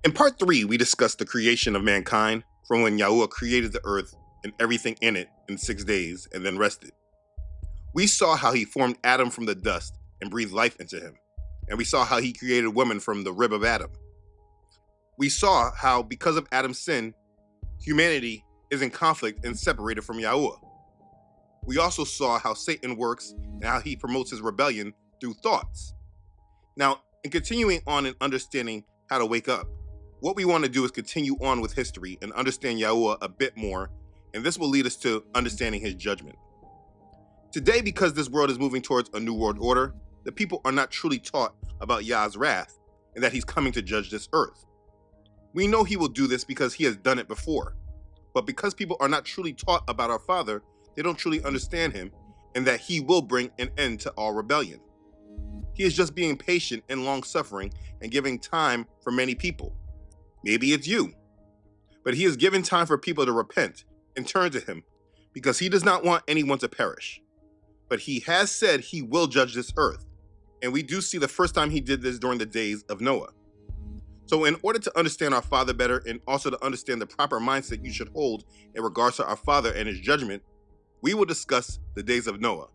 In part 3, we discussed the creation of mankind from when Yahuwah created the earth and everything in it in 6 days and then rested. We saw how he formed Adam from the dust and breathed life into him. And we saw how he created woman from the rib of Adam. We saw how, because of Adam's sin, humanity is in conflict and separated from Yahuwah. We also saw how Satan works and how he promotes his rebellion through thoughts. Now, in continuing on and understanding how to wake up, what we want to do is continue on with history and understand Yahuwah a bit more, and this will lead us to understanding his judgment. Today, because this world is moving towards a new world order, the people are not truly taught about Yah's wrath and that he's coming to judge this earth. We know he will do this because he has done it before, but because people are not truly taught about our Father, they don't truly understand him and that he will bring an end to all rebellion. He is just being patient and long-suffering and giving time for many people. Maybe it's you, but he has given time for people to repent and turn to him because he does not want anyone to perish. But he has said he will judge this earth, and we do see the first time he did this during the days of Noah. So in order to understand our Father better and also to understand the proper mindset you should hold in regards to our Father and his judgment, we will discuss the days of Noah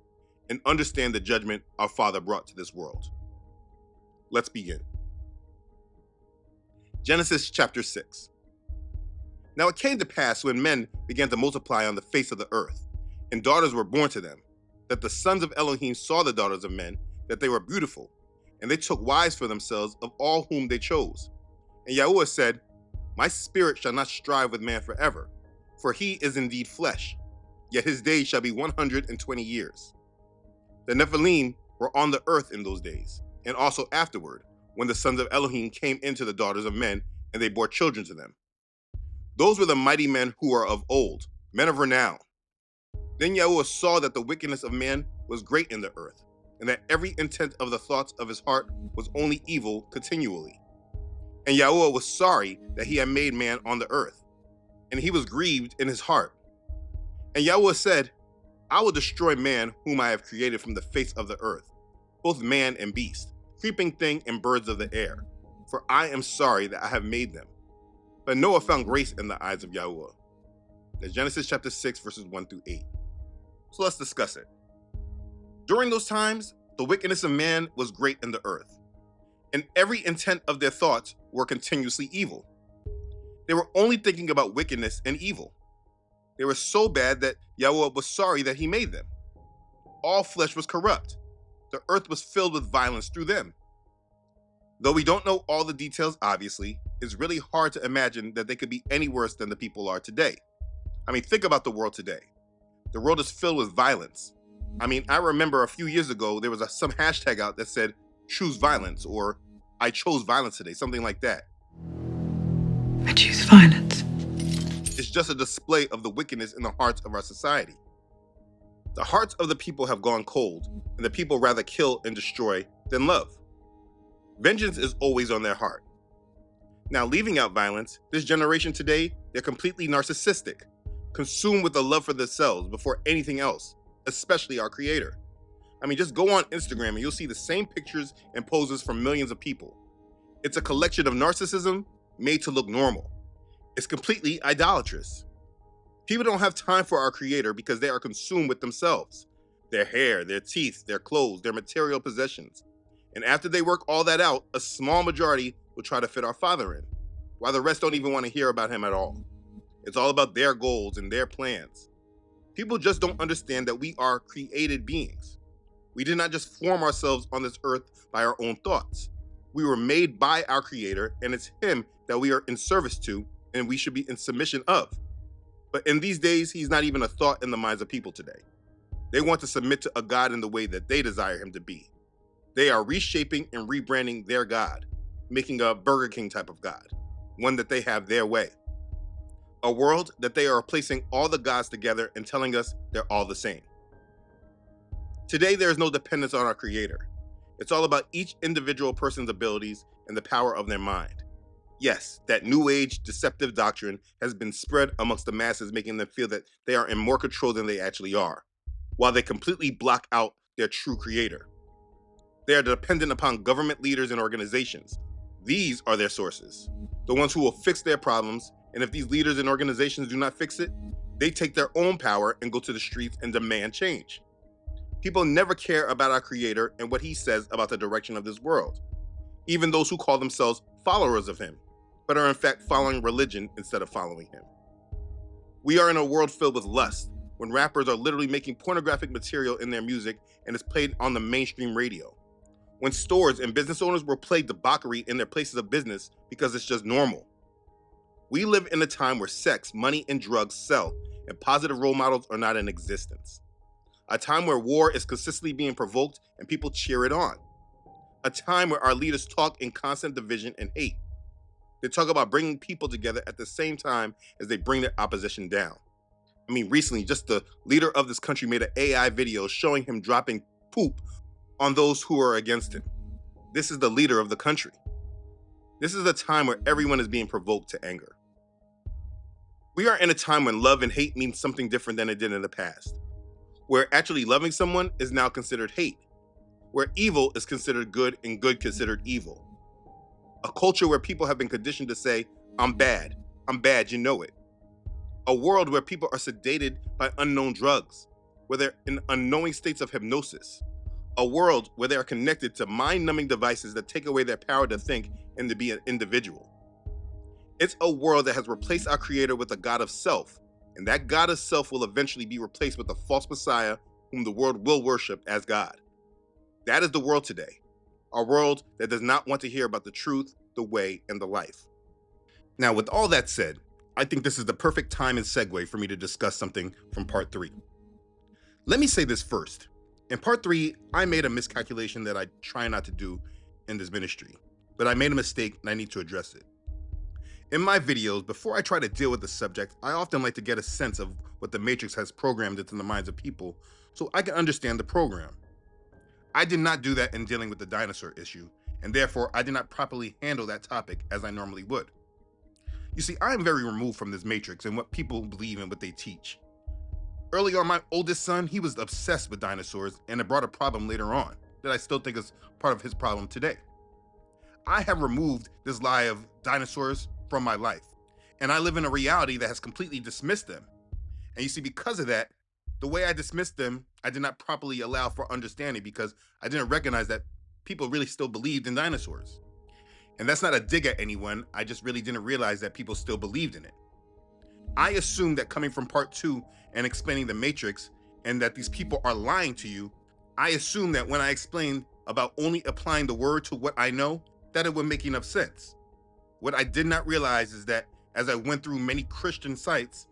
and understand the judgment our Father brought to this world. Let's begin. Genesis chapter 6. Now it came to pass when men began to multiply on the face of the earth, and daughters were born to them, that the sons of Elohim saw the daughters of men, that they were beautiful, and they took wives for themselves of all whom they chose. And Yahuwah said, My spirit shall not strive with man forever, for he is indeed flesh, yet his days shall be 120 years. The Nephilim were on the earth in those days, and also afterward, when the sons of Elohim came into the daughters of men, and they bore children to them. Those were the mighty men who are of old, men of renown. Then Yahuwah saw that the wickedness of man was great in the earth, and that every intent of the thoughts of his heart was only evil continually. And Yahuwah was sorry that he had made man on the earth, and he was grieved in his heart. And Yahuwah said, I will destroy man whom I have created from the face of the earth, both man and beast, creeping thing and birds of the air, for I am sorry that I have made them. But Noah found grace in the eyes of Yahuwah. That's Genesis chapter 6, verses 1 through 8. So let's discuss it. During those times, the wickedness of man was great in the earth, and every intent of their thoughts were continuously evil. They were only thinking about wickedness and evil. They were so bad that Yahuwah was sorry that he made them. All flesh was corrupt. The earth was filled with violence through them. Though we don't know all the details, obviously, it's really hard to imagine that they could be any worse than the people are today. I mean, think about the world today. The world is filled with violence. I mean, I remember a few years ago, there was some hashtag out that said, choose violence, or I chose violence today, something like that. I choose violence. It's just a display of the wickedness in the hearts of our society. The hearts of the people have gone cold, and the people rather kill and destroy than love. Vengeance is always on their heart. Now, leaving out violence, this generation today, they're completely narcissistic, consumed with the love for themselves before anything else, especially our Creator. I mean, just go on Instagram and you'll see the same pictures and poses from millions of people. It's a collection of narcissism made to look normal. It's completely idolatrous. People don't have time for our Creator because they are consumed with themselves, their hair, their teeth, their clothes, their material possessions. And after they work all that out, a small majority will try to fit our Father in, while the rest don't even want to hear about him at all. It's all about their goals and their plans. People just don't understand that we are created beings. We did not just form ourselves on this earth by our own thoughts. We were made by our Creator, and it's him that we are in service to, and we should be in submission of. But in these days, he's not even a thought in the minds of people today. They want to submit to a God in the way that they desire him to be. They are reshaping and rebranding their God, making a Burger King type of God, one that they have their way. A world that they are placing all the gods together and telling us they're all the same. Today, there is no dependence on our Creator. It's all about each individual person's abilities and the power of their mind. Yes, that new age deceptive doctrine has been spread amongst the masses, making them feel that they are in more control than they actually are, while they completely block out their true Creator. They are dependent upon government leaders and organizations, These are their sources, the ones who will fix their problems, and if these leaders and organizations do not fix it, they take their own power and go to the streets and demand change. People never care about our Creator and what He says about the direction of this world, even those who call themselves followers of Him, but are in fact following religion instead of following Him. We are in a world filled with lust, when rappers are literally making pornographic material in their music and is played on the mainstream radio. When stores and business owners will play debauchery in their places of business because it's just normal. We live in a time where sex, money, and drugs sell, and positive role models are not in existence. A time where war is consistently being provoked and people cheer it on. A time where our leaders talk in constant division and hate. They talk about bringing people together at the same time as they bring their opposition down. I mean, recently, just the leader of this country made an AI video showing him dropping poop on those who are against him. This is the leader of the country. This is a time where everyone is being provoked to anger. We are in a time when love and hate means something different than it did in the past, where actually loving someone is now considered hate, where evil is considered good and good considered evil. A culture where people have been conditioned to say, I'm bad, you know it. A world where people are sedated by unknown drugs, where they're in unknowing states of hypnosis. A world where they are connected to mind-numbing devices that take away their power to think and to be an individual. It's a world that has replaced our Creator with a God of self, and that God of self will eventually be replaced with a false Messiah whom the world will worship as God. That is the world today, a world that does not want to hear about the truth, the way, and the life. Now, with all that said, I think this is the perfect time and segue for me to discuss something from part 3. Let me say this first. In part 3, I made a miscalculation that I try not to do in this ministry, but I made a mistake and I need to address it. In my videos, before I try to deal with the subject, I often like to get a sense of what the Matrix has programmed into the minds of people so I can understand the program. I did not do that in dealing with the dinosaur issue, and therefore I did not properly handle that topic as I normally would. You see, I am very removed from this Matrix and what people believe and what they teach. Early on, my oldest son, he was obsessed with dinosaurs, and it brought a problem later on that I still think is part of his problem today. I have removed this lie of dinosaurs from my life, and I live in a reality that has completely dismissed them. And you see, because of that, the way I dismissed them, I did not properly allow for understanding because I didn't recognize that people really still believed in dinosaurs. And that's not a dig at anyone, I just really didn't realize that people still believed in it. I assumed that coming from part 2 and explaining the Matrix and that these people are lying to you, I assumed that when I explained about only applying the word to what I know, that it would make enough sense. What I did not realize is that as I went through many Christian sites,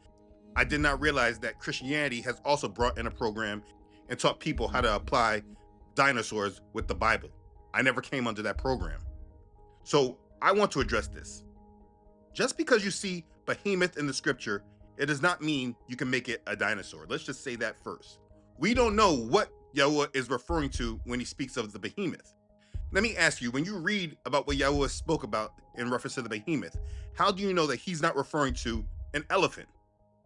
I did not realize that Christianity has also brought in a program and taught people how to apply dinosaurs with the Bible. I never came under that program. So I want to address this. Just because you see behemoth in the scripture, it does not mean you can make it a dinosaur. Let's just say that first. We don't know what Yahweh is referring to when he speaks of the behemoth. Let me ask you, when you read about what Yahweh spoke about in reference to the behemoth, how do you know that he's not referring to an elephant?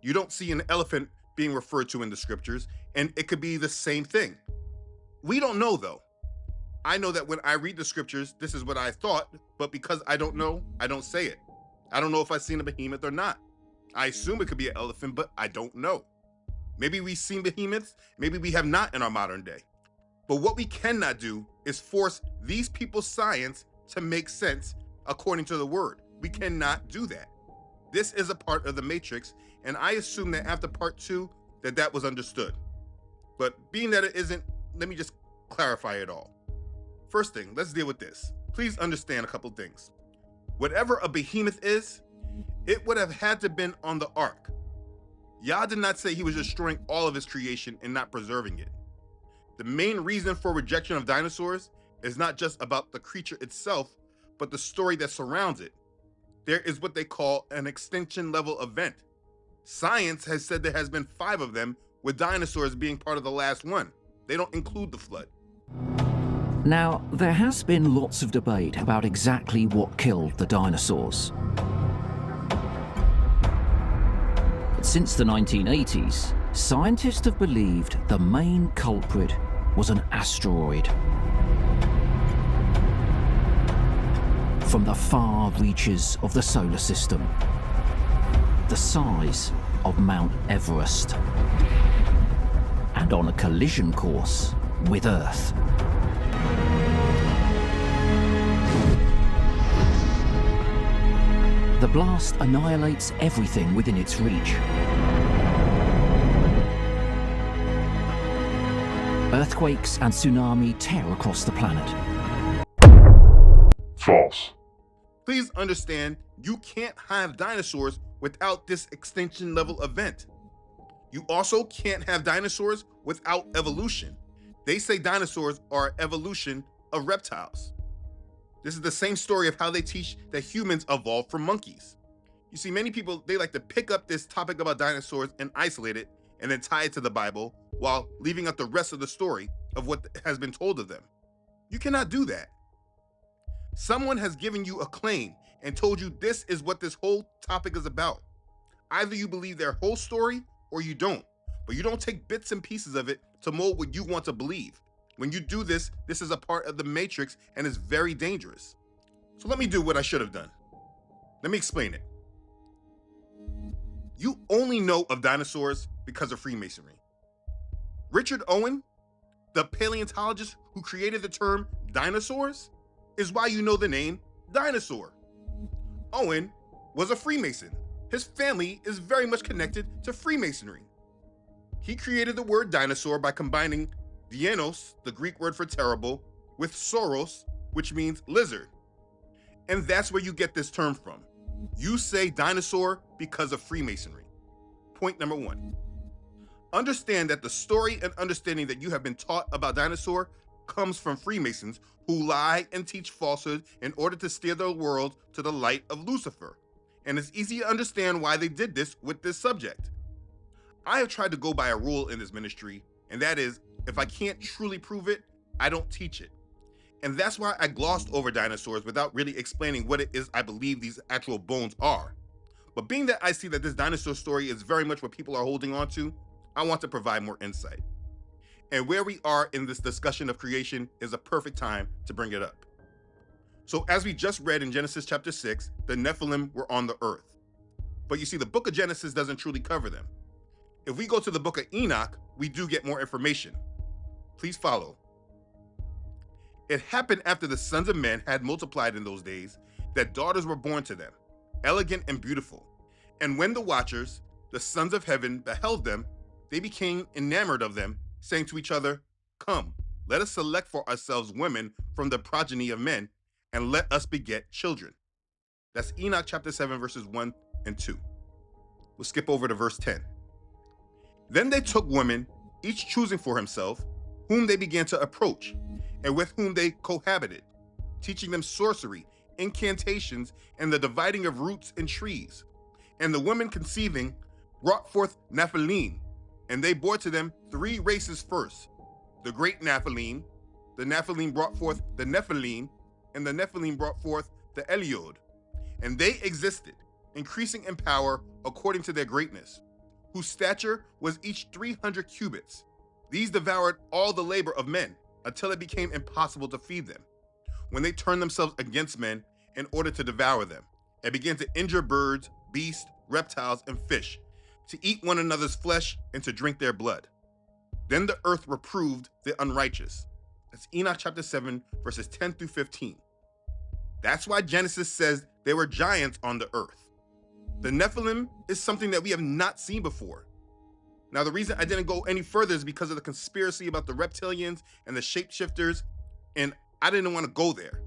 You don't see an elephant being referred to in the scriptures, and it could be the same thing. We don't know though. I know that when I read the scriptures, this is what I thought, but because I don't know, I don't say it. I don't know if I've seen a behemoth or not. I assume it could be an elephant, but I don't know. Maybe we've seen behemoths, maybe we have not in our modern day. But what we cannot do is force these people's science to make sense according to the word. We cannot do that. This is a part of the Matrix, and I assume that after part 2, that was understood. But being that it isn't, let me just clarify it all. First thing, let's deal with this. Please understand a couple things. Whatever a behemoth is, it would have had to been on the ark. Yah did not say he was destroying all of his creation and not preserving it. The main reason for rejection of dinosaurs is not just about the creature itself, but the story that surrounds it. There is what they call an extinction level event. Science has said there has been 5 of them, with dinosaurs being part of the last one. They don't include the flood. Now, there has been lots of debate about exactly what killed the dinosaurs. But since the 1980s, scientists have believed the main culprit was an asteroid. from the far reaches of the solar system, the size of Mount Everest, and on a collision course with Earth. The blast annihilates everything within its reach. Earthquakes and tsunami tear across the planet. False. Please understand, you can't have dinosaurs without this extinction level event. You also can't have dinosaurs without evolution. They say dinosaurs are evolution of reptiles. This is the same story of how they teach that humans evolved from monkeys. You see, many people, they like to pick up this topic about dinosaurs and isolate it and then tie it to the Bible while leaving out the rest of the story of what has been told of them. You cannot do that. Someone has given you a claim and told you this is what this whole topic is about. Either you believe their whole story or you don't, but you don't take bits and pieces of it to mold what you want to believe. When you do this, this is a part of the matrix and is very dangerous. So let me do what I should have done. Let me explain it. You only know of dinosaurs because of Freemasonry. Richard Owen, the paleontologist who created the term dinosaurs, is why you know the name dinosaur. Owen was a Freemason. His family is very much connected to Freemasonry. He created the word dinosaur by combining dienos, the Greek word for terrible, with sauros, which means lizard. And that's where you get this term from. You say dinosaur because of Freemasonry. Point number one. Understand that the story and understanding that you have been taught about dinosaur comes from Freemasons who lie and teach falsehood in order to steer the world to the light of Lucifer. And it's easy to understand why they did this with this subject. I have tried to go by a rule in this ministry, and that is, if I can't truly prove it, I don't teach it. And that's why I glossed over dinosaurs without really explaining what it is I believe these actual bones are. But being that I see that this dinosaur story is very much what people are holding on to, I want to provide more insight. And where we are in this discussion of creation is a perfect time to bring it up. So as we just read in Genesis chapter 6, the Nephilim were on the earth. But you see, the book of Genesis doesn't truly cover them. If we go to the book of Enoch, we do get more information. Please follow. It happened after the sons of men had multiplied in those days that daughters were born to them, elegant and beautiful. And when the watchers, the sons of heaven, beheld them, they became enamored of them, saying to each other, "Come, let us select for ourselves women from the progeny of men, and let us beget children." That's Enoch chapter 7, verses 1 and 2. We'll skip over to verse 10. Then they took women, each choosing for himself, whom they began to approach, and with whom they cohabited, teaching them sorcery, incantations, and the dividing of roots and trees. And the women conceiving brought forth Nephilim, and they bore to them 3 races first. The great Nephilim, the Nephilim brought forth the Nephilim, and the Nephilim brought forth the Eliod. And they existed, increasing in power according to their greatness, whose stature was each 300 cubits. These devoured all the labor of men until it became impossible to feed them, when they turned themselves against men in order to devour them, and began to injure birds, beasts, reptiles, and fish, to eat one another's flesh and to drink their blood. Then the earth reproved the unrighteous. That's Enoch chapter 7, verses 10 through 15. That's why Genesis says there were giants on the earth. The Nephilim is something that we have not seen before. Now, the reason I didn't go any further is because of the conspiracy about the reptilians and the shapeshifters, and I didn't want to go there.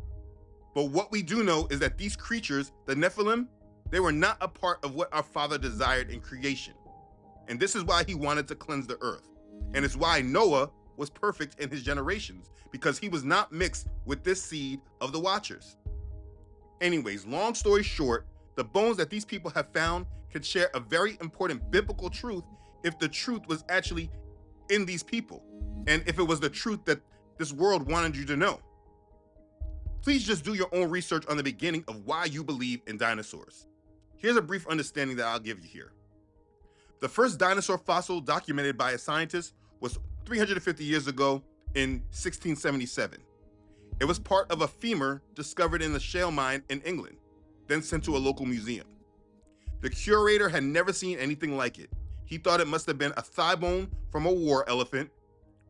But what we do know is that these creatures, the Nephilim, they were not a part of what our Father desired in creation. And this is why he wanted to cleanse the earth. And it's why Noah was perfect in his generations, because he was not mixed with this seed of the Watchers. Anyways, long story short, the bones that these people have found can share a very important biblical truth if the truth was actually in these people, and if it was the truth that this world wanted you to know. Please just do your own research on the beginning of why you believe in dinosaurs. Here's a brief understanding that I'll give you here. The first dinosaur fossil documented by a scientist was 350 years ago in 1677. It was part of a femur discovered in the shale mine in England, then sent to a local museum. The curator had never seen anything like it. He thought it must have been a thigh bone from a war elephant,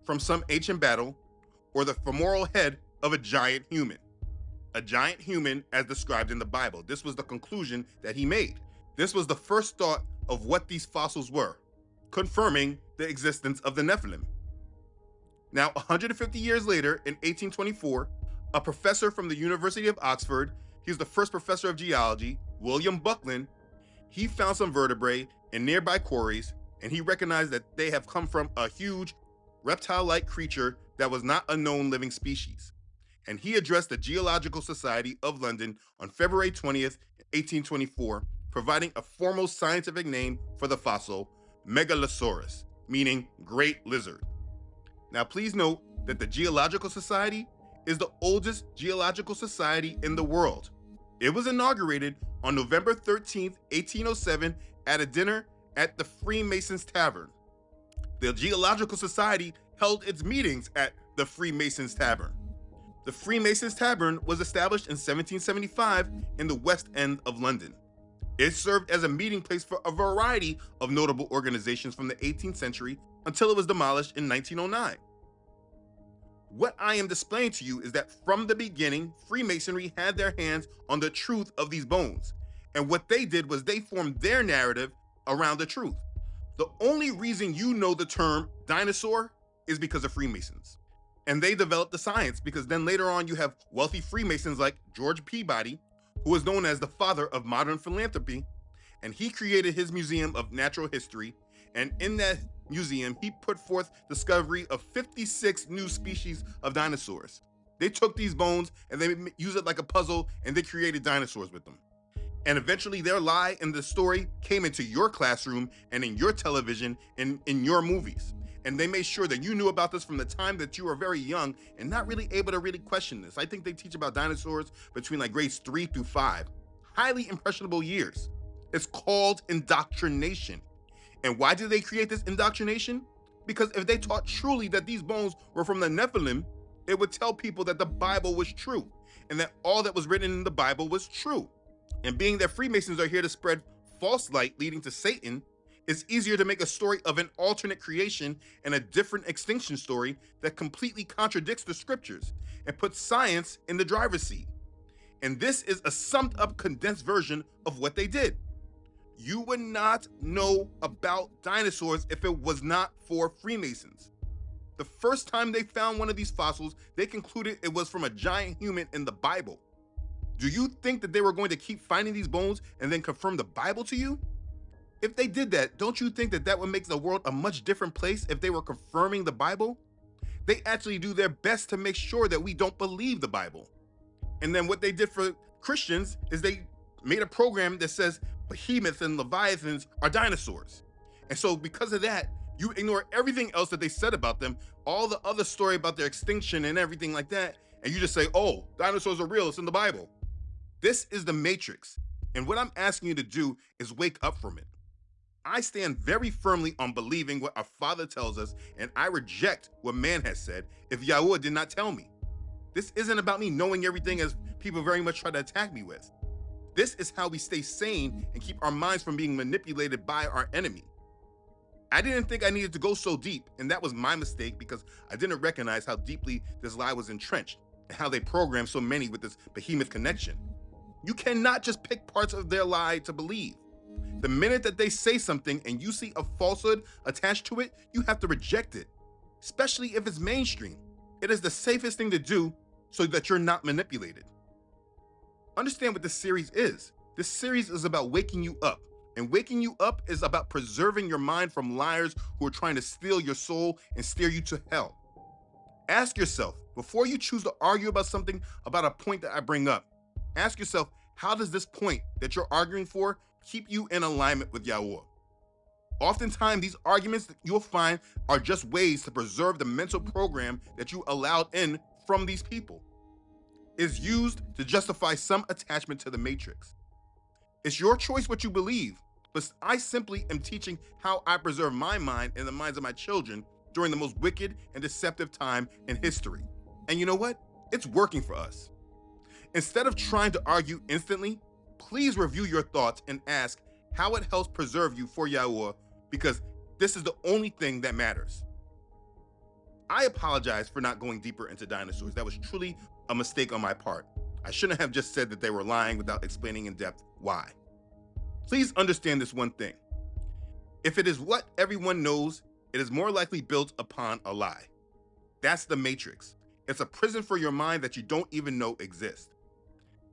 from some ancient battle, or the femoral head of a giant human. A giant human as described in the Bible. This was the conclusion that he made. This was the first thought of what these fossils were, confirming the existence of the Nephilim. Now, 150 years later, in 1824, a professor from the University of Oxford, he's the first professor of geology, William Buckland, he found some vertebrae in nearby quarries, and he recognized that they have come from a huge reptile-like creature that was not a known living species. And he addressed the Geological Society of London on February 20th, 1824, providing a formal scientific name for the fossil, Megalosaurus, meaning great lizard. Now, please note that the Geological Society is the oldest geological society in the world. It was inaugurated on November 13th, 1807, at a dinner at the Freemasons Tavern. The Geological Society held its meetings at the Freemasons Tavern. The Freemasons Tavern was established in 1775 in the West End of London. It served as a meeting place for a variety of notable organizations from the 18th century until it was demolished in 1909. What I am displaying to you is that from the beginning, Freemasonry had their hands on the truth of these bones. And what they did was they formed their narrative around the truth. The only reason you know the term dinosaur is because of Freemasons. And they developed the science because then later on you have wealthy Freemasons like George Peabody, who is known as the father of modern philanthropy, and he created his Museum of Natural History. And in that museum, he put forth discovery of 56 new species of dinosaurs. They took these bones and they used it like a puzzle, and they created dinosaurs with them. And eventually their lie in the story came into your classroom and in your television and in your movies. And they made sure that you knew about this from the time that you were very young and not really able to really question this. I think they teach about dinosaurs between like grades 3 through 5. Highly impressionable years. It's called indoctrination. And why did they create this indoctrination? Because if they taught truly that these bones were from the Nephilim, it would tell people that the Bible was true and that all that was written in the Bible was true. And being that Freemasons are here to spread false light leading to Satan, it's easier to make a story of an alternate creation and a different extinction story that completely contradicts the scriptures and puts science in the driver's seat. And this is a summed up, condensed version of what they did. You would not know about dinosaurs if it was not for Freemasons. The first time they found one of these fossils, they concluded it was from a giant human in the Bible. Do you think that they were going to keep finding these bones and then confirm the Bible to you? If they did that, don't you think that that would make the world a much different place if they were confirming the Bible? They actually do their best to make sure that we don't believe the Bible. And then what they did for Christians is they made a program that says behemoths and leviathans are dinosaurs. And so because of that, you ignore everything else that they said about them, all the other story about their extinction and everything like that, and you just say, oh, dinosaurs are real, it's in the Bible. This is the Matrix. And what I'm asking you to do is wake up from it. I stand very firmly on believing what our Father tells us, and I reject what man has said if Yahweh did not tell me. This isn't about me knowing everything as people very much try to attack me with. This is how we stay sane and keep our minds from being manipulated by our enemy. I didn't think I needed to go so deep, and that was my mistake because I didn't recognize how deeply this lie was entrenched and how they programmed so many with this behemoth connection. You cannot just pick parts of their lie to believe. The minute that they say something and you see a falsehood attached to it, you have to reject it, especially if it's mainstream. It is the safest thing to do so that you're not manipulated. Understand what this series is. This series is about waking you up, and waking you up is about preserving your mind from liars who are trying to steal your soul and steer you to hell. Ask yourself, before you choose to argue about something, about a point that I bring up, ask yourself, how does this point that you're arguing for keep you in alignment with Yahweh? Oftentimes, these arguments that you'll find are just ways to preserve the mental program that you allowed in from these people. It's used to justify some attachment to the Matrix. It's your choice what you believe, but I simply am teaching how I preserve my mind and the minds of my children during the most wicked and deceptive time in history. And you know what? It's working for us. Instead of trying to argue instantly, please review your thoughts and ask how it helps preserve you for Yahuwah, because this is the only thing that matters. I apologize for not going deeper into dinosaurs. That was truly a mistake on my part. I shouldn't have just said that they were lying without explaining in depth why. Please understand this one thing. If it is what everyone knows, it is more likely built upon a lie. That's the Matrix. It's a prison for your mind that you don't even know exists.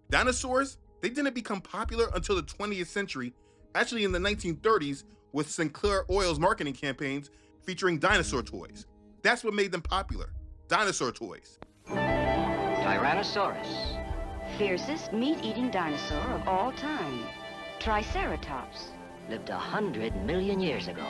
Dinosaurs, they didn't become popular until the 20th century, actually in the 1930s, with Sinclair Oil's marketing campaigns featuring dinosaur toys. That's what made them popular. Dinosaur toys. Tyrannosaurus. Fiercest meat-eating dinosaur of all time. Triceratops. Lived 100 million years ago.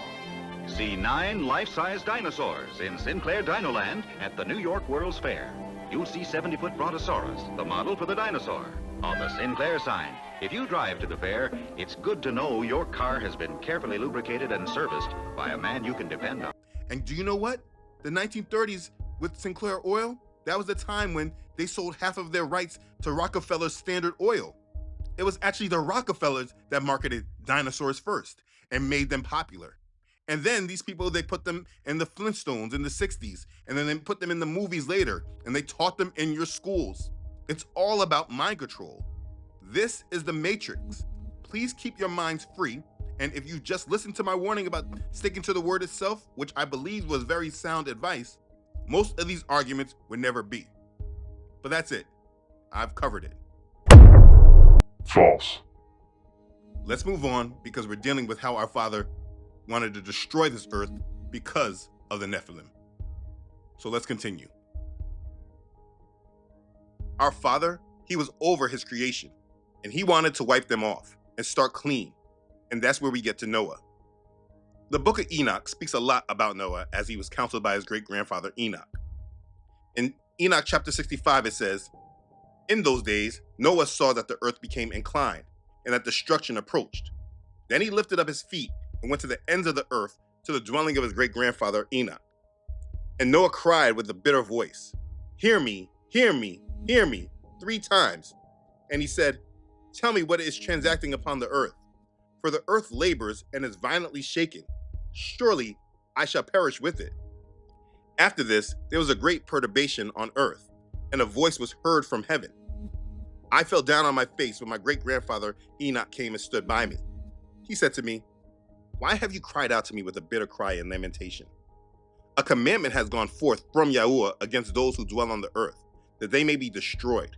See 9 life-size dinosaurs in Sinclair Dinoland at the New York World's Fair. You'll see 70-foot Brontosaurus, the model for the dinosaur, on the Sinclair sign. If you drive to the fair, it's good to know your car has been carefully lubricated and serviced by a man you can depend on. And do you know what? The 1930s with Sinclair Oil, that was the time when they sold half of their rights to Rockefeller's Standard Oil. It was actually the Rockefellers that marketed dinosaurs first and made them popular. And then these people, they put them in the Flintstones in the 60s, and then they put them in the movies later, and they taught them in your schools. It's all about mind control. This is the Matrix. Please keep your minds free, and if you just listen to my warning about sticking to the word itself, which I believe was very sound advice, most of these arguments would never be. But that's it. I've covered it. False. Let's move on, because we're dealing with how our Father wanted to destroy this earth because of the Nephilim. So let's continue. Our Father, he was over his creation, and he wanted to wipe them off and start clean. And that's where we get to Noah. The book of Enoch speaks a lot about Noah as he was counseled by his great-grandfather Enoch. In Enoch chapter 65, it says, "In those days, Noah saw that the earth became inclined and that destruction approached. Then he lifted up his feet and went to the ends of the earth, to the dwelling of his great-grandfather Enoch. And Noah cried with a bitter voice, 'Hear me, hear me, hear me,' 3 times. And he said, 'Tell me what is transacting upon the earth. For the earth labors and is violently shaken. Surely I shall perish with it.' After this, there was a great perturbation on earth, and a voice was heard from heaven. I fell down on my face when my great-grandfather Enoch came and stood by me. He said to me, 'Why have you cried out to me with a bitter cry and lamentation? A commandment has gone forth from Yahuwah against those who dwell on the earth, that they may be destroyed.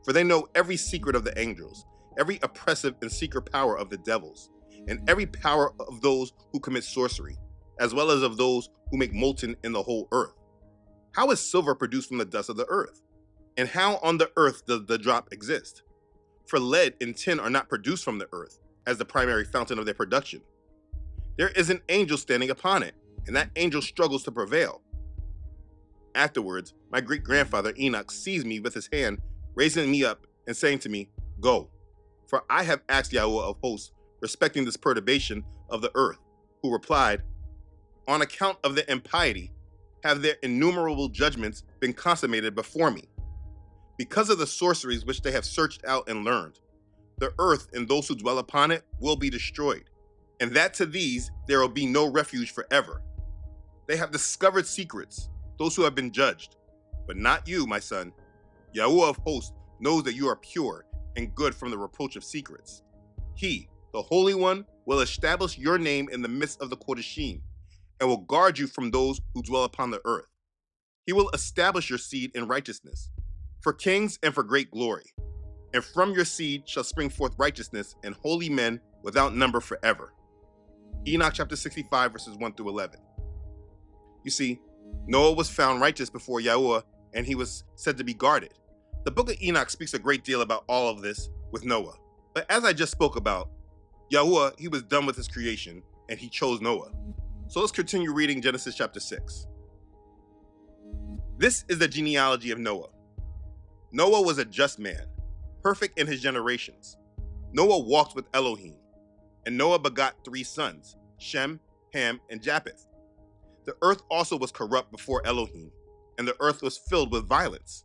For they know every secret of the angels, every oppressive and secret power of the devils, and every power of those who commit sorcery, as well as of those who make molten in the whole earth. How is silver produced from the dust of the earth? And how on the earth does the drop exist? For lead and tin are not produced from the earth, as the primary fountain of their production. There is an angel standing upon it, and that angel struggles to prevail.' Afterwards, my great-grandfather Enoch seized me with his hand, raising me up and saying to me, 'Go, for I have asked Yahuwah of hosts respecting this perturbation of the earth,' who replied, 'On account of their impiety, have their innumerable judgments been consummated before me. Because of the sorceries which they have searched out and learned, the earth and those who dwell upon it will be destroyed, and that to these there will be no refuge forever. They have discovered secrets, those who have been judged, but not you, my son. Yahuwah of hosts knows that you are pure and good from the reproach of secrets. He, the Holy One, will establish your name in the midst of the Kodashim, and will guard you from those who dwell upon the earth. He will establish your seed in righteousness, for kings and for great glory. And from your seed shall spring forth righteousness and holy men without number forever.'" Enoch chapter 65, verses 1 through 11. You see, Noah was found righteous before Yahuwah, and he was said to be guarded. The book of Enoch speaks a great deal about all of this with Noah. But as I just spoke about, Yahuwah, he was done with his creation, and he chose Noah. So let's continue reading Genesis chapter 6. This is the genealogy of Noah. Noah was a just man, perfect in his generations. Noah walked with Elohim, and Noah begot 3 sons, Shem, Ham, and Japheth. The earth also was corrupt before Elohim, and the earth was filled with violence.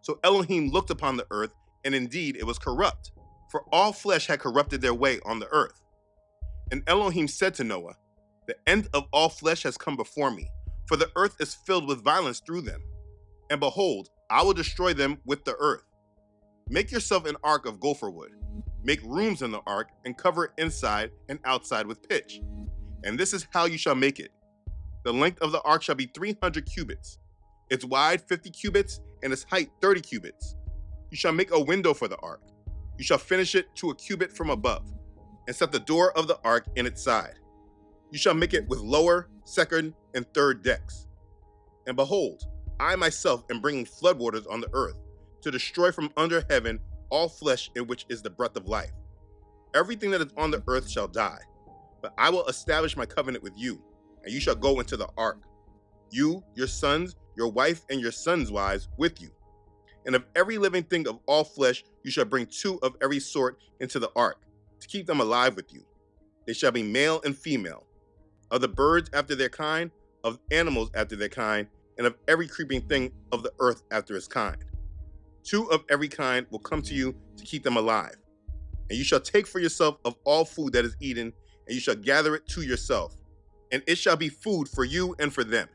So Elohim looked upon the earth, and indeed it was corrupt, for all flesh had corrupted their way on the earth. And Elohim said to Noah, "The end of all flesh has come before me, for the earth is filled with violence through them. And behold, I will destroy them with the earth. Make yourself an ark of gopher wood. Make rooms in the ark and cover it inside and outside with pitch. And this is how you shall make it. The length of the ark shall be 300 cubits, its wide 50 cubits, and its height 30 cubits. You shall make a window for the ark. You shall finish it to a cubit from above, and set the door of the ark in its side. You shall make it with lower, second, and third decks. And behold, I myself am bringing floodwaters on the earth, to destroy from under heaven all flesh in which is the breath of life. Everything that is on the earth shall die. But I will establish my covenant with you, and you shall go into the ark. You, your sons, your wife, and your sons' wives with you. And of every living thing of all flesh, you shall bring 2 of every sort into the ark, to keep them alive with you. They shall be male and female. Of the birds after their kind, of animals after their kind, and of every creeping thing of the earth after its kind. 2 of every kind will come to you to keep them alive. And you shall take for yourself of all food that is eaten, and you shall gather it to yourself, and it shall be food for you and for them."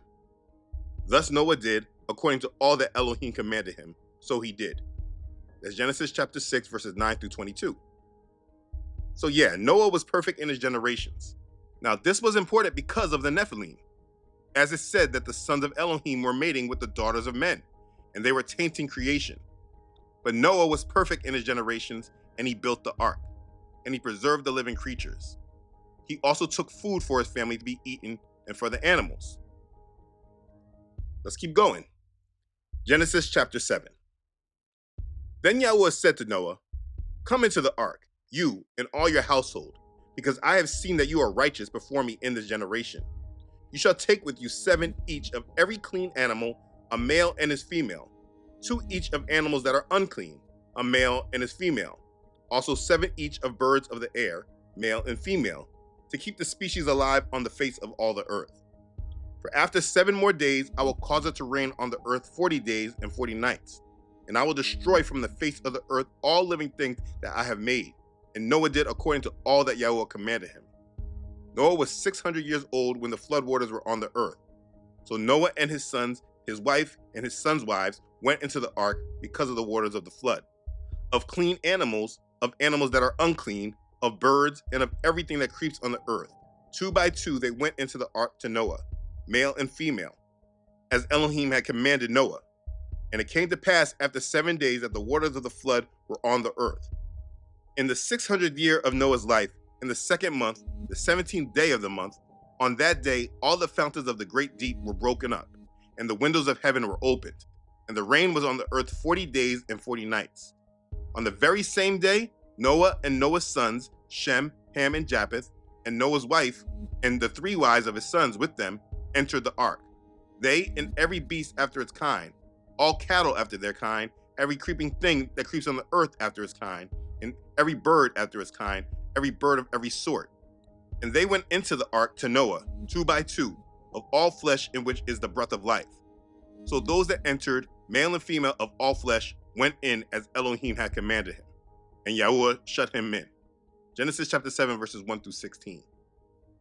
Thus Noah did, according to all that Elohim commanded him, so he did. That's Genesis chapter 6, verses 9 through 22. So yeah, Noah was perfect in his generations. Now this was important because of the Nephilim, as it said that the sons of Elohim were mating with the daughters of men, and they were tainting creation. But Noah was perfect in his generations, and he built the ark, and he preserved the living creatures. He also took food for his family to be eaten and for the animals. Let's keep going. Genesis chapter 7. Then Yahweh said to Noah, "Come into the ark, you and all your household, because I have seen that you are righteous before me in this generation. You shall take with you 7 each of every clean animal, a male and his female, 2 each of animals that are unclean, a male and his female, also 7 each of birds of the air, male and female, to keep the species alive on the face of all the earth. For after 7 more days, I will cause it to rain on the earth 40 days and 40 nights, and I will destroy from the face of the earth all living things that I have made." And Noah did according to all that Yahweh commanded him. Noah was 600 years old when the floodwaters were on the earth. So Noah and his sons, his wife, and his sons' wives went into the ark because of the waters of the flood. Of clean animals, of animals that are unclean, of birds, and of everything that creeps on the earth, 2 by 2 they went into the ark to Noah, male and female, as Elohim had commanded Noah. And it came to pass after 7 days that the waters of the flood were on the earth. In the 600th year of Noah's life, in the 2nd month, the 17th day of the month, on that day all the fountains of the great deep were broken up, and the windows of heaven were opened, and the rain was on the earth 40 days and 40 nights. On the very same day, Noah and Noah's sons, Shem, Ham, and Japheth, and Noah's wife, and the 3 wives of his sons with them, entered the ark. They and every beast after its kind, all cattle after their kind, every creeping thing that creeps on the earth after its kind, and every bird after its kind, every bird of every sort. And they went into the ark to Noah, 2 by 2, of all flesh in which is the breath of life. So those that entered, male and female of all flesh, went in as Elohim had commanded him, and Yahweh shut him in. Genesis chapter 7, verses 1 through 16.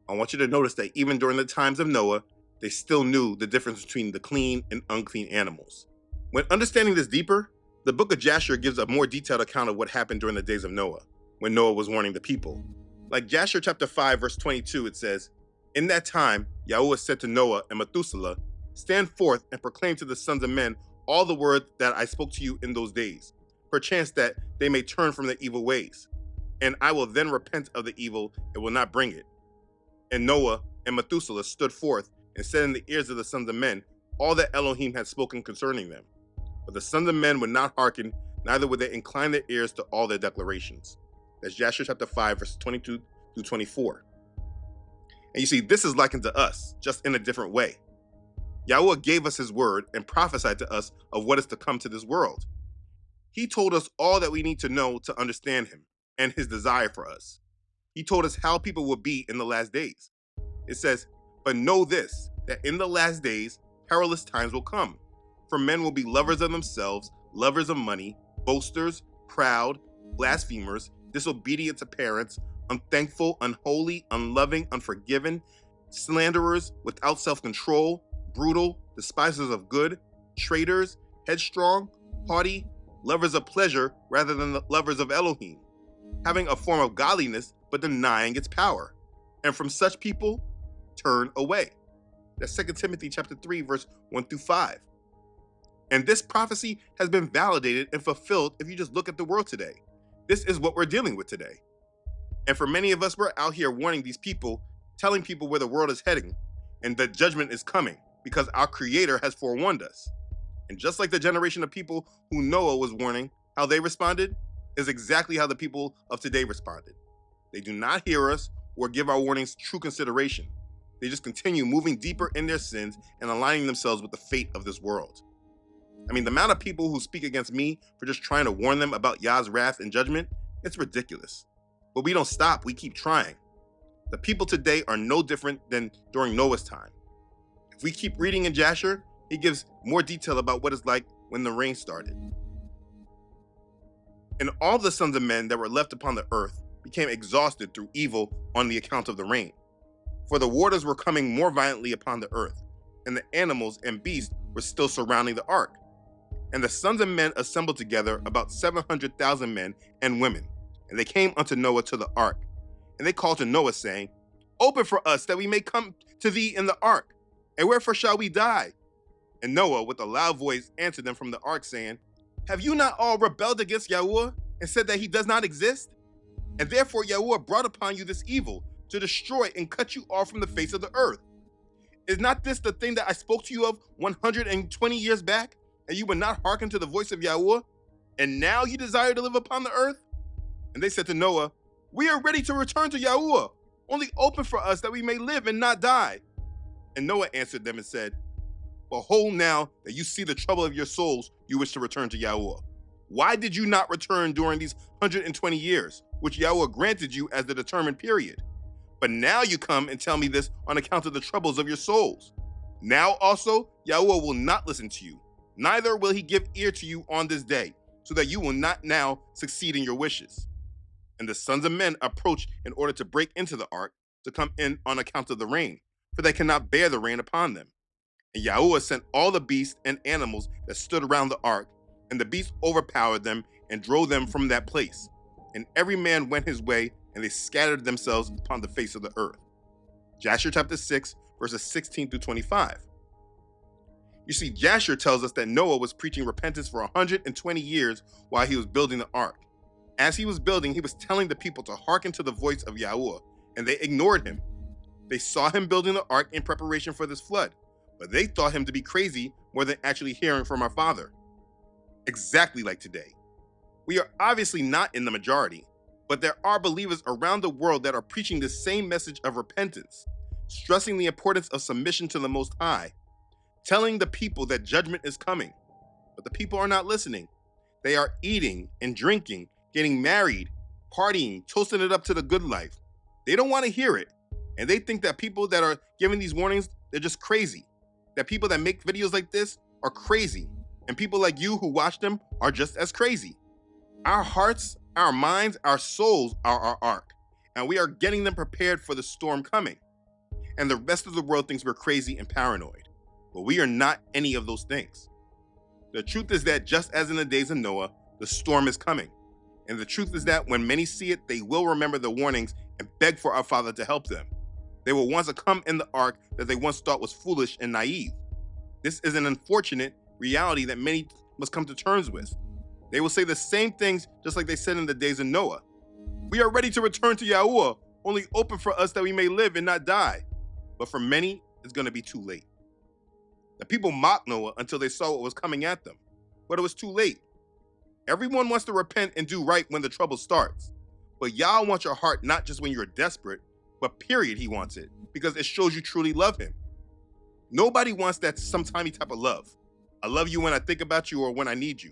I want you to notice that even during the times of Noah, they still knew the difference between the clean and unclean animals. When understanding this deeper, the book of Jasher gives a more detailed account of what happened during the days of Noah, when Noah was warning the people. Like Jasher chapter 5, verse 22, it says, "In that time, Yahweh said to Noah and Methuselah, stand forth and proclaim to the sons of men all the words that I spoke to you in those days, perchance that they may turn from their evil ways. And I will then repent of the evil and will not bring it. And Noah and Methuselah stood forth and said in the ears of the sons of men all that Elohim had spoken concerning them. But the sons of men would not hearken, neither would they incline their ears to all their declarations." That's Jasher chapter 5, verses 22 through 24. And you see, this is likened to us, just in a different way. Yahweh gave us his word and prophesied to us of what is to come to this world. He told us all that we need to know to understand him and his desire for us. He told us how people will be in the last days. It says, "But know this, that in the last days perilous times will come. For men will be lovers of themselves, lovers of money, boasters, proud, blasphemers, disobedient to parents, unthankful, unholy, unloving, unforgiving, slanderers, without self-control, brutal, despisers of good, traitors, headstrong, haughty, lovers of pleasure rather than the lovers of Elohim, having a form of godliness but denying its power. And from such people, turn away. That's 2 Timothy chapter 3, verse 1 through 5. And this prophecy has been validated and fulfilled if you just look at the world today. This is what we're dealing with today. And for many of us, we're out here warning these people, telling people where the world is heading and that judgment is coming because our Creator has forewarned us. And just like the generation of people who Noah was warning, how they responded is exactly how the people of today responded. They do not hear us or give our warnings true consideration. They just continue moving deeper in their sins and aligning themselves with the fate of this world. I mean, the amount of people who speak against me for just trying to warn them about Yah's wrath and judgment, it's ridiculous. But we don't stop, we keep trying. The people today are no different than during Noah's time. If we keep reading in Jasher, he gives more detail about what it's like when the rain started. And all the sons of men that were left upon the earth became exhausted through evil on the account of the rain. For the waters were coming more violently upon the earth, and the animals and beasts were still surrounding the ark. And the sons of men assembled together, about 700,000 men and women. And they came unto Noah to the ark. And they called to Noah, saying, Open for us, that we may come to thee in the ark. And wherefore shall we die? And Noah, with a loud voice, answered them from the ark, saying, Have you not all rebelled against Yahuwah, and said that he does not exist? And therefore Yahuwah brought upon you this evil, to destroy and cut you off from the face of the earth. Is not this the thing that I spoke to you of 120 years back? And you would not hearken to the voice of Yahuwah? And now you desire to live upon the earth? And they said to Noah, We are ready to return to Yahuwah. Only open for us that we may live and not die. And Noah answered them and said, Behold, now that you see the trouble of your souls, you wish to return to Yahuwah. Why did you not return during these 120 years, which Yahuwah granted you as the determined period? But now you come and tell me this on account of the troubles of your souls. Now also Yahuwah will not listen to you, neither will he give ear to you on this day, so that you will not now succeed in your wishes. And the sons of men approached in order to break into the ark, to come in on account of the rain, for they cannot bear the rain upon them. And Yahuwah sent all the beasts and animals that stood around the ark, and the beasts overpowered them and drove them from that place. And every man went his way, and they scattered themselves upon the face of the earth. Jasher chapter 6, verses 16 through 25. You see, Jasher tells us that Noah was preaching repentance for 120 years while he was building the ark. As he was building, he was telling the people to hearken to the voice of Yahuwah, and they ignored him. They saw him building the ark in preparation for this flood, but they thought him to be crazy more than actually hearing from our Father. Exactly like today. We are obviously not in the majority, but there are believers around the world that are preaching the same message of repentance, stressing the importance of submission to the Most High, telling the people that judgment is coming. But the people are not listening. They are eating and drinking, getting married, partying, toasting it up to the good life. They don't want to hear it. And they think that people that are giving these warnings, they're just crazy. That people that make videos like this are crazy. And people like you who watch them are just as crazy. Our hearts, our minds, our souls are our ark. And we are getting them prepared for the storm coming. And the rest of the world thinks we're crazy and paranoid. But we are not any of those things. The truth is that just as in the days of Noah, the storm is coming. And the truth is that when many see it, they will remember the warnings and beg for our Father to help them. They will want to come in the ark that they once thought was foolish and naive. This is an unfortunate reality that many must come to terms with. They will say the same things just like they said in the days of Noah. We are ready to return to Yahuwah, only open for us that we may live and not die. But for many, it's going to be too late. The people mocked Noah until they saw what was coming at them, but it was too late. Everyone wants to repent and do right when the trouble starts. But Yah wants your heart not just when you're desperate, but period, he wants it, because it shows you truly love him. Nobody wants that sometimey type of love. I love you when I think about you or when I need you.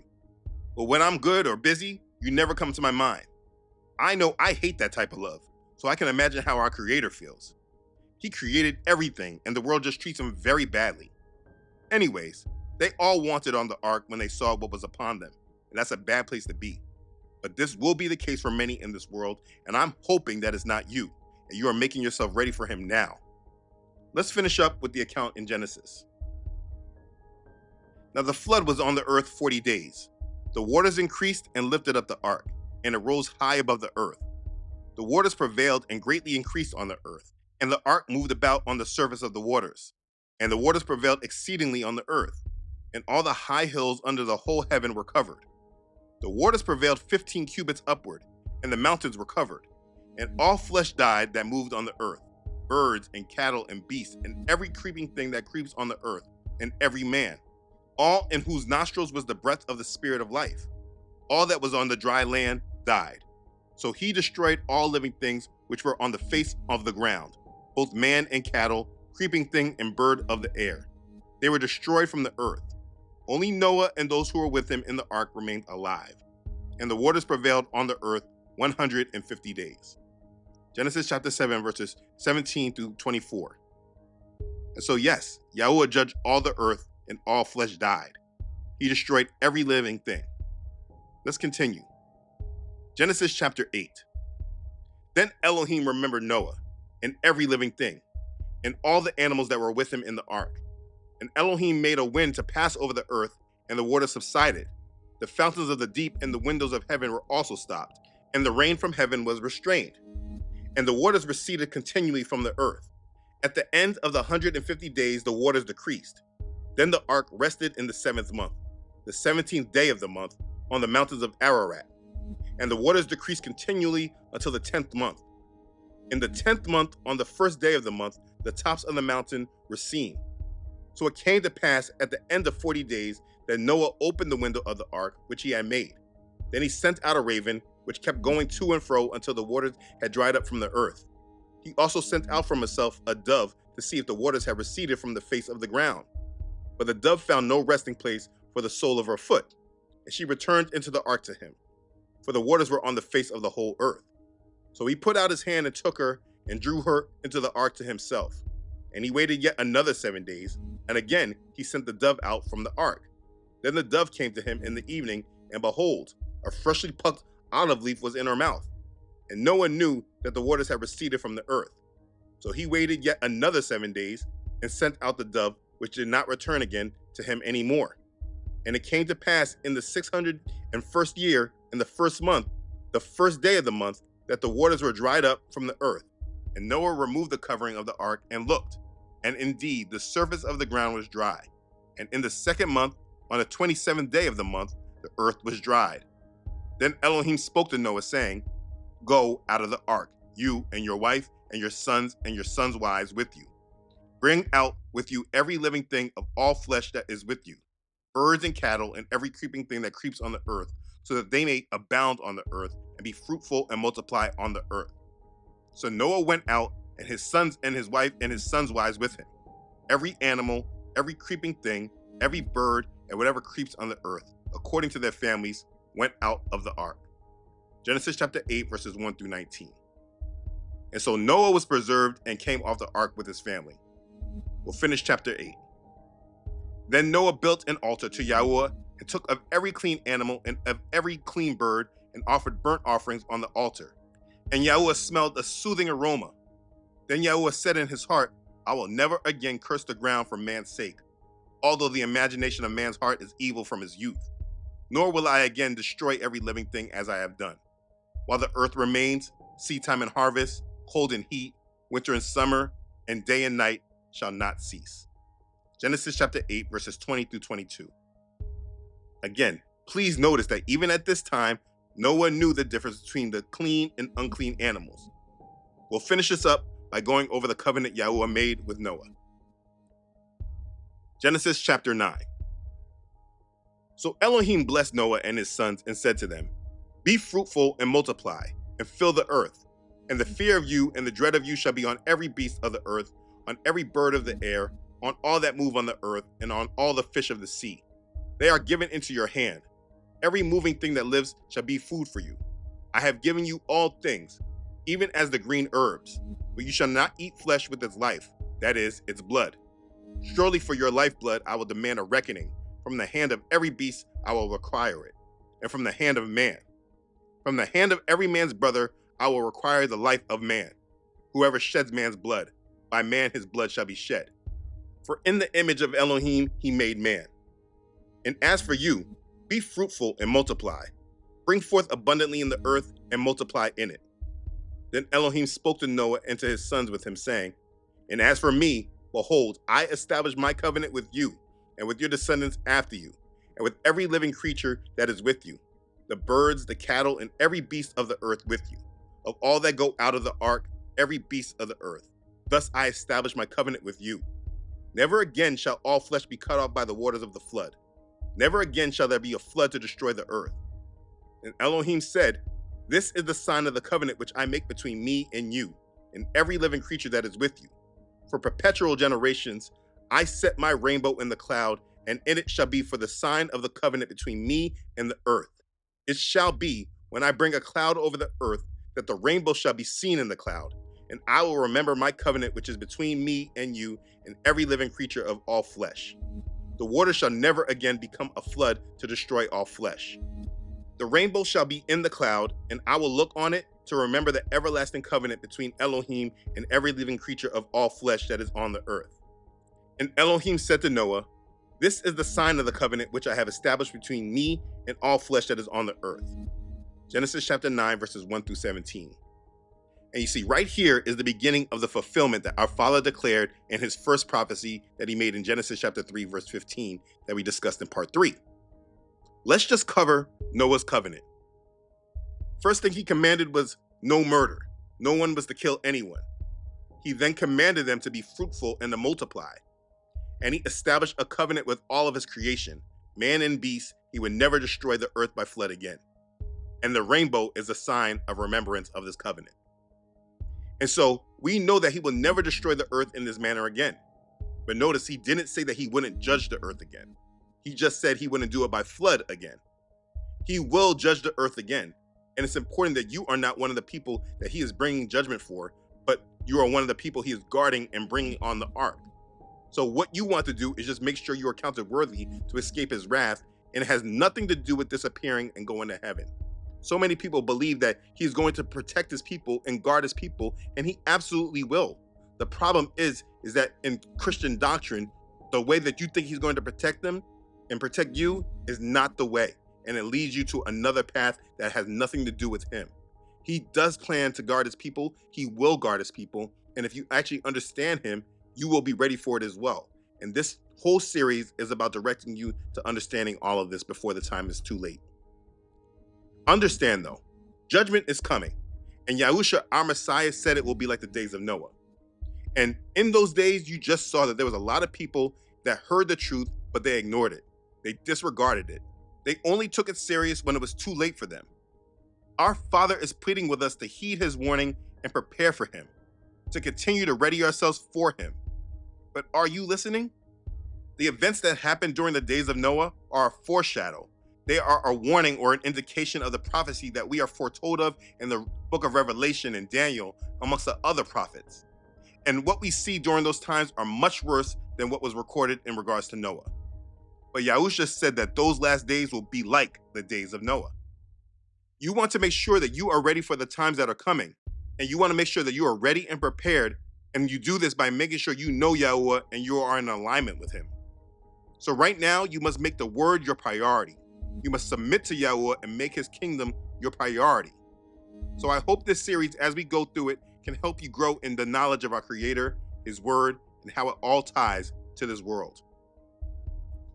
But when I'm good or busy, you never come to my mind. I know I hate that type of love, so I can imagine how our Creator feels. He created everything, and the world just treats him very badly. Anyways, They all wanted on the ark when they saw what was upon them, and that's a bad place to be. But this will be the case for many in this world, and I'm hoping that it's not you, and you are making yourself ready for him now. Let's finish up with the account in Genesis. Now the flood was on the earth 40 days. The waters increased and lifted up the ark, and it rose high above the earth. The waters prevailed and greatly increased on the earth, and the ark moved about on the surface of the waters. And the waters prevailed exceedingly on the earth, and all the high hills under the whole heaven were covered. The waters prevailed 15 cubits upward, and the mountains were covered. And all flesh died that moved on the earth, birds and cattle and beasts, and every creeping thing that creeps on the earth, and every man, all in whose nostrils was the breath of the spirit of life. All that was on the dry land died. So he destroyed all living things which were on the face of the ground, both man and cattle, creeping thing and bird of the air. They were destroyed from the earth. Only Noah and those who were with him in the ark remained alive. And the waters prevailed on the earth 150 days. Genesis chapter 7, verses 17 through 24. And so yes, Yahweh judged all the earth, and all flesh died. He destroyed every living thing. Let's continue. Genesis chapter 8. Then Elohim remembered Noah, and every living thing, and all the animals that were with him in the ark. And Elohim made a wind to pass over the earth, and the water subsided. The fountains of the deep and the windows of heaven were also stopped, and the rain from heaven was restrained. And the waters receded continually from the earth. At the end of the 150 days, the waters decreased. Then the ark rested in the 7th month, the 17th day of the month, on the mountains of Ararat. And the waters decreased continually until the 10th month. In the 10th month, on the 1st day of the month, the tops of the mountain were seen. So it came to pass at the end of 40 days that Noah opened the window of the ark which he had made. Then he sent out a raven, which kept going to and fro until the waters had dried up from the earth. He also sent out from himself a dove to see if the waters had receded from the face of the ground. But the dove found no resting place for the sole of her foot, and she returned into the ark to him, for the waters were on the face of the whole earth. So he put out his hand and took her and drew her into the ark to himself. And he waited yet another 7 days, and again he sent the dove out from the ark. Then the dove came to him in the evening, and behold, a freshly plucked olive leaf was in her mouth. And no one knew that the waters had receded from the earth. So he waited yet another 7 days, and sent out the dove, which did not return again to him any more. And it came to pass in the 601st year, in the 1st month, the 1st day of the month, that the waters were dried up from the earth. And Noah removed the covering of the ark and looked, and indeed the surface of the ground was dry. And in the 2nd month, on the 27th day of the month, the earth was dried. Then Elohim spoke to Noah, saying, Go out of the ark, you and your wife and your sons wives with you. Bring out with you every living thing of all flesh that is with you, birds and cattle and every creeping thing that creeps on the earth, so that they may abound on the earth and be fruitful and multiply on the earth. So Noah went out, and his sons and his wife and his sons' wives with him. Every animal, every creeping thing, every bird, and whatever creeps on the earth, according to their families, went out of the ark. Genesis chapter 8, verses 1 through 19. And so Noah was preserved and came off the ark with his family. We'll finish chapter 8. Then Noah built an altar to Yahweh, and took of every clean animal and of every clean bird, and offered burnt offerings on the altar. And Yahweh smelled a soothing aroma. Then Yahweh said in his heart, I will never again curse the ground for man's sake, although the imagination of man's heart is evil from his youth. Nor will I again destroy every living thing as I have done. While the earth remains, seedtime and harvest, cold and heat, winter and summer, and day and night shall not cease. Genesis chapter 8, verses 20 through 22. Again, please notice that even at this time, no one knew the difference between the clean and unclean animals. We'll finish this up by going over the covenant Yahweh made with Noah. Genesis chapter 9. So Elohim blessed Noah and his sons and said to them, Be fruitful and multiply, and fill the earth. And the fear of you and the dread of you shall be on every beast of the earth, on every bird of the air, on all that move on the earth, and on all the fish of the sea. They are given into your hand. Every moving thing that lives shall be food for you. I have given you all things, even as the green herbs, but you shall not eat flesh with its life, that is, its blood. Surely for your lifeblood I will demand a reckoning. From the hand of every beast I will require it, and from the hand of man. From the hand of every man's brother I will require the life of man. Whoever sheds man's blood, by man his blood shall be shed. For in the image of Elohim he made man. And as for you, be fruitful and multiply. Bring forth abundantly in the earth and multiply in it. Then Elohim spoke to Noah and to his sons with him, saying, And as for me, behold, I establish my covenant with you, and with your descendants after you, and with every living creature that is with you, the birds, the cattle, and every beast of the earth with you, of all that go out of the ark, every beast of the earth. Thus I establish my covenant with you. Never again shall all flesh be cut off by the waters of the flood. Never again shall there be a flood to destroy the earth. And Elohim said, This is the sign of the covenant which I make between me and you, and every living creature that is with you. For perpetual generations, I set my rainbow in the cloud, and in it shall be for the sign of the covenant between me and the earth. It shall be, when I bring a cloud over the earth, that the rainbow shall be seen in the cloud, and I will remember my covenant which is between me and you and every living creature of all flesh. The water shall never again become a flood to destroy all flesh. The rainbow shall be in the cloud, and I will look on it to remember the everlasting covenant between Elohim and every living creature of all flesh that is on the earth. And Elohim said to Noah, This is the sign of the covenant which I have established between me and all flesh that is on the earth. Genesis chapter 9, verses 1 through 17. And you see, right here is the beginning of the fulfillment that our Father declared in his first prophecy that he made in Genesis chapter 3, verse 15, that we discussed in part 3. Let's just cover Noah's covenant. First thing he commanded was no murder. No one was to kill anyone. He then commanded them to be fruitful and to multiply. And he established a covenant with all of his creation, man and beast. He would never destroy the earth by flood again. And the rainbow is a sign of remembrance of this covenant. And so we know that he will never destroy the earth in this manner again. But notice he didn't say that he wouldn't judge the earth again. He just said he wouldn't do it by flood again. He will judge the earth again. And it's important that you are not one of the people that he is bringing judgment for, but you are one of the people he is guarding and bringing on the ark. So what you want to do is just make sure you are counted worthy to escape his wrath, and it has nothing to do with disappearing and going to heaven. So many people believe that he's going to protect his people and guard his people, and he absolutely will. The problem is that in Christian doctrine, the way that you think he's going to protect them and protect you is not the way, and it leads you to another path that has nothing to do with him. He does plan to guard his people. He will guard his people, and if you actually understand him, you will be ready for it as well. And this whole series is about directing you to understanding all of this before the time is too late. Understand though, judgment is coming, and Yahusha, our Messiah, said it will be like the days of Noah. And in those days, you just saw that there was a lot of people that heard the truth, but they ignored it. They disregarded it. They only took it serious when it was too late for them. Our Father is pleading with us to heed his warning and prepare for him, to continue to ready ourselves for him. But are you listening? The events that happened during the days of Noah are a foreshadow. They are a warning or an indication of the prophecy that we are foretold of in the book of Revelation and Daniel, amongst the other prophets. And what we see during those times are much worse than what was recorded in regards to Noah. But Yahusha said that those last days will be like the days of Noah. You want to make sure that you are ready for the times that are coming. And you want to make sure that you are ready and prepared. And you do this by making sure you know Yahuwah and you are in alignment with him. So right now, you must make the word your priority. You must submit to Yahuwah and make his kingdom your priority. So I hope this series, as we go through it, can help you grow in the knowledge of our Creator, his word, and how it all ties to this world.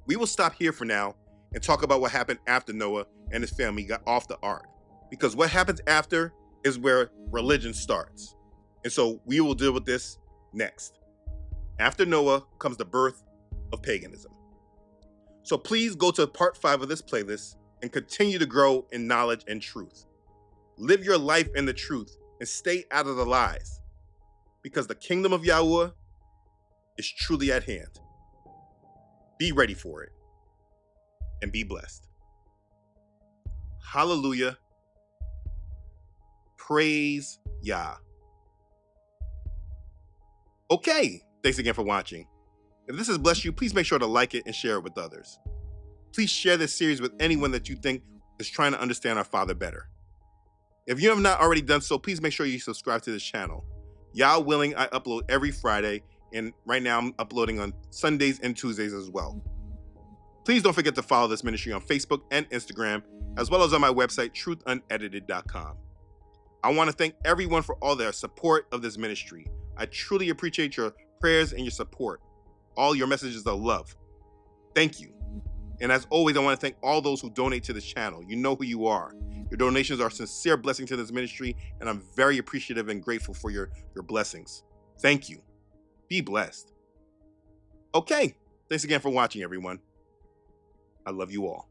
We will stop here for now and talk about what happened after Noah and his family got off the ark. Because what happens after is where religion starts. And so we will deal with this next. After Noah comes the birth of paganism. So please go to part 5 of this playlist and continue to grow in knowledge and truth. Live your life in the truth and stay out of the lies, because the kingdom of Yahuwah is truly at hand. Be ready for it and be blessed. Hallelujah. Praise Yah. Okay, thanks again for watching. If this has blessed you, please make sure to like it and share it with others. Please share this series with anyone that you think is trying to understand our Father better. If you have not already done so, please make sure you subscribe to this channel. Yah willing, I upload every Friday, and right now I'm uploading on Sundays and Tuesdays as well. Please don't forget to follow this ministry on Facebook and Instagram, as well as on my website, truthunedited.com. I want to thank everyone for all their support of this ministry. I truly appreciate your prayers and your support, all your messages of love. Thank you. And as always, I want to thank all those who donate to this channel. You know who you are. Your donations are a sincere blessing to this ministry, and I'm very appreciative and grateful for your blessings. Thank you. Be blessed. Okay, thanks again for watching, everyone. I love you all.